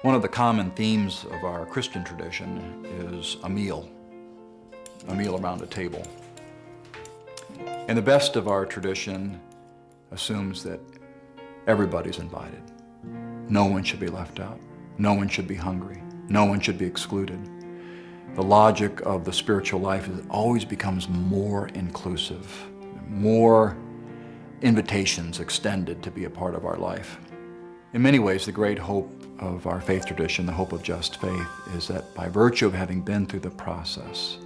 One of the common themes of our Christian tradition is a meal around a table. And the best of our tradition assumes that everybody's invited. No one should be left out. No one should be hungry. No one should be excluded. The logic of the spiritual life is it always becomes more inclusive, more invitations extended to be a part of our life. In many ways, the great hope of our faith tradition, the hope of just faith, is that by virtue of having been through the process,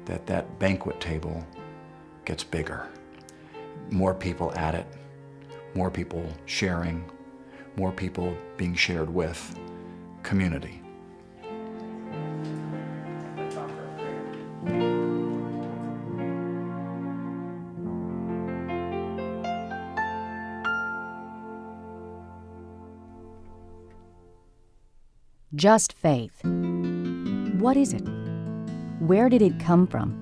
that banquet table gets bigger. More people at it, more people sharing, more people being shared with, community. Just faith. What is it? Where did it come from?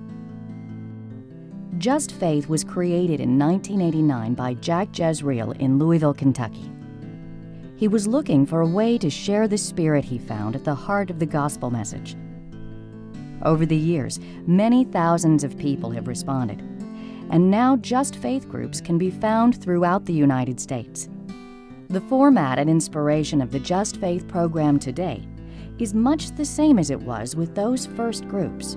Just Faith was created in 1989 by Jack Jezreel in Louisville, Kentucky. He was looking for a way to share the spirit he found at the heart of the gospel message. Over the years, many thousands of people have responded, and now Just Faith groups can be found throughout the United States. The format and inspiration of the Just Faith program today is much the same as it was with those first groups.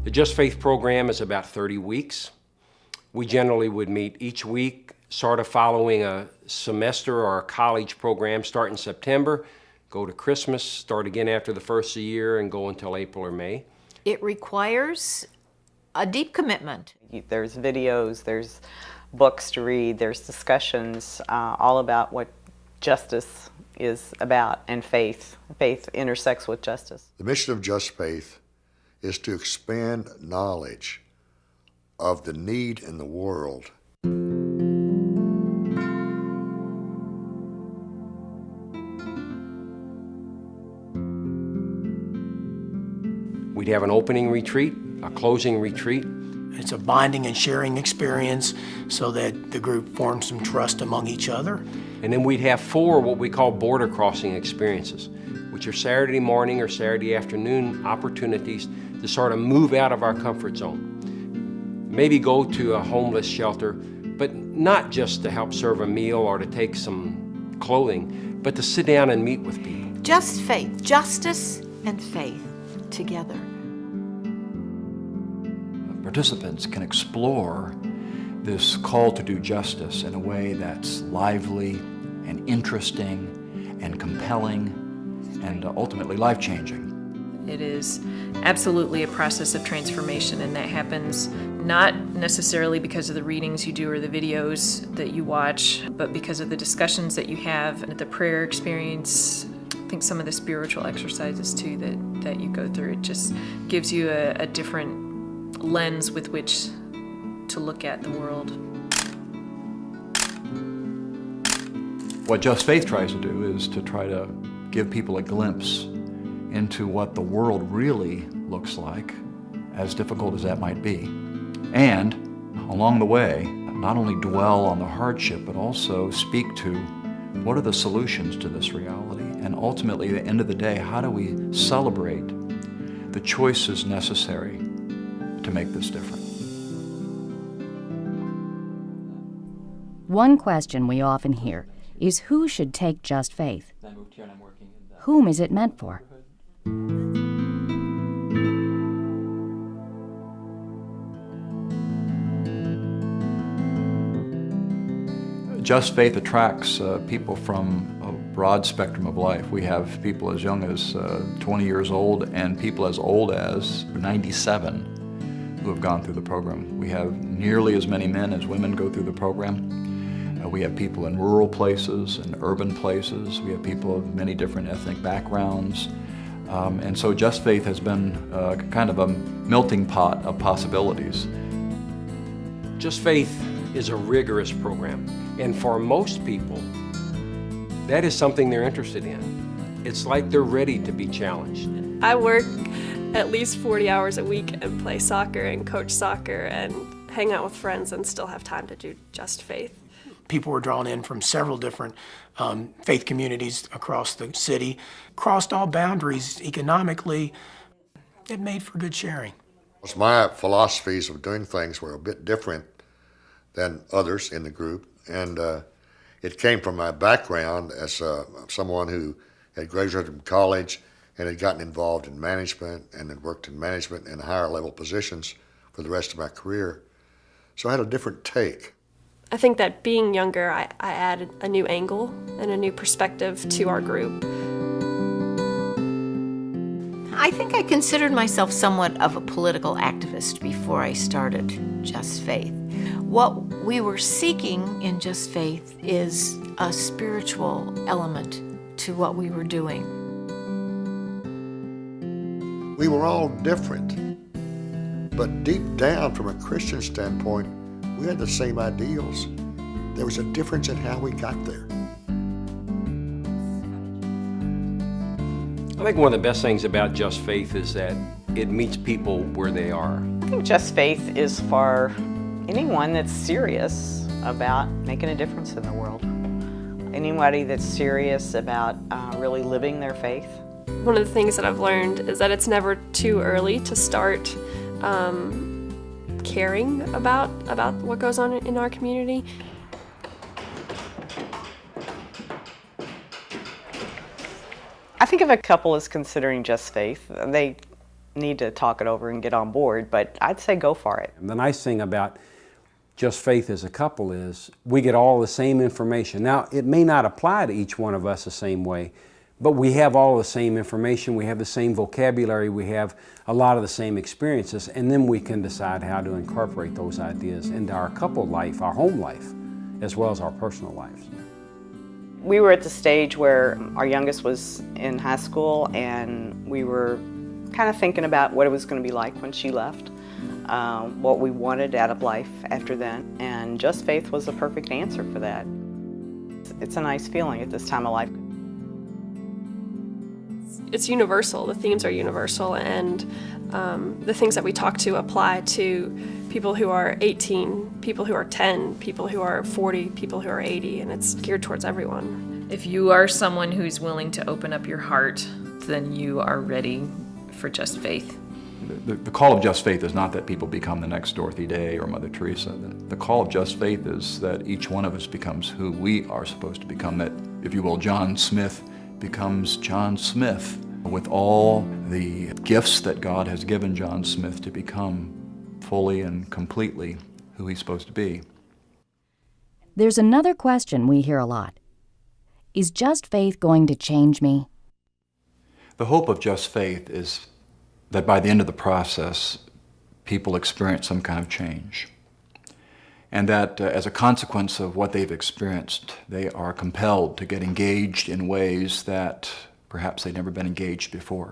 The Just Faith program is about 30 weeks. We generally would meet each week, sort of following a semester or a college program, start in September, go to Christmas, start again after the first of the year, and go until April or May. It requires a deep commitment. There's videos, there's books to read, there's discussions all about what justice is about, and faith. Faith intersects with justice. The mission of Just Faith is to expand knowledge of the need in the world. We'd have an opening retreat, a closing retreat. It's a bonding and sharing experience so that the group forms some trust among each other. And then we'd have 4 what we call border crossing experiences, which are Saturday morning or Saturday afternoon opportunities to sort of move out of our comfort zone. Maybe go to a homeless shelter, but not just to help serve a meal or to take some clothing, but to sit down and meet with people. Just faith, justice and faith together. Participants can explore this call to do justice in a way that's lively and interesting and compelling and ultimately life-changing. It is absolutely a process of transformation, and that happens not necessarily because of the readings you do or the videos that you watch, but because of the discussions that you have and the prayer experience. I think some of the spiritual exercises too that you go through, it just gives you a different lens with which to look at the world. What Just Faith tries to do is to try to give people a glimpse into what the world really looks like, as difficult as that might be. And along the way, not only dwell on the hardship, but also speak to what are the solutions to this reality. And ultimately, at the end of the day, how do we celebrate the choices necessary to make this different? One question we often hear is who should take Just Faith? Whom is it meant for? Just Faith attracts people from a broad spectrum of life. We have people as young as 20 years old and people as old as 97 who have gone through the program. We have nearly as many men as women go through the program. We have people in rural places and urban places. We have people of many different ethnic backgrounds. And so Just Faith has been kind of a melting pot of possibilities. Just Faith is a rigorous program, and for most people, that is something they're interested in. It's like they're ready to be challenged. I work at least 40 hours a week and play soccer and coach soccer and hang out with friends and still have time to do Just Faith. People were drawn in from several different faith communities across the city, crossed all boundaries economically. It made for good sharing. My philosophies of doing things were a bit different than others in the group, and it came from my background as someone who had graduated from college and had gotten involved in management and had worked in management and higher level positions for the rest of my career. So I had a different take. I think that being younger, I added a new angle and a new perspective to our group. I think I considered myself somewhat of a political activist before I started Just Faith. What we were seeking in Just Faith is a spiritual element to what we were doing. We were all different, but deep down from a Christian standpoint, we had the same ideals. There was a difference in how we got there. I think one of the best things about Just Faith is that it meets people where they are. I think Just Faith is for anyone that's serious about making a difference in the world. Anybody that's serious about really living their faith. One of the things that I've learned is that it's never too early to start caring about what goes on in our community. I think if a couple is considering Just Faith, they need to talk it over and get on board, but I'd say go for it. And the nice thing about Just Faith as a couple is we get all the same information. Now, it may not apply to each one of us the same way, but we have all the same information, we have the same vocabulary, we have a lot of the same experiences, and then we can decide how to incorporate those ideas into our couple life, our home life, as well as our personal lives. We were at the stage where our youngest was in high school and we were kind of thinking about what it was going to be like when she left, what we wanted out of life after then, and Just Faith was the perfect answer for that. It's a nice feeling at this time of life. It's universal, the themes are universal, and the things that we talk to apply to people who are 18, people who are 10, people who are 40, people who are 80, and it's geared towards everyone. If you are someone who's willing to open up your heart, then you are ready for Just Faith. The call of Just Faith is not that people become the next Dorothy Day or Mother Teresa. The call of Just Faith is that each one of us becomes who we are supposed to become, that, if you will, John Smith becomes John Smith with all the gifts that God has given John Smith to become fully and completely who he's supposed to be. There's another question we hear a lot. Is Just Faith going to change me? The hope of Just Faith is that by the end of the process, people experience some kind of change. And that as a consequence of what they've experienced, they are compelled to get engaged in ways that perhaps they've never been engaged before.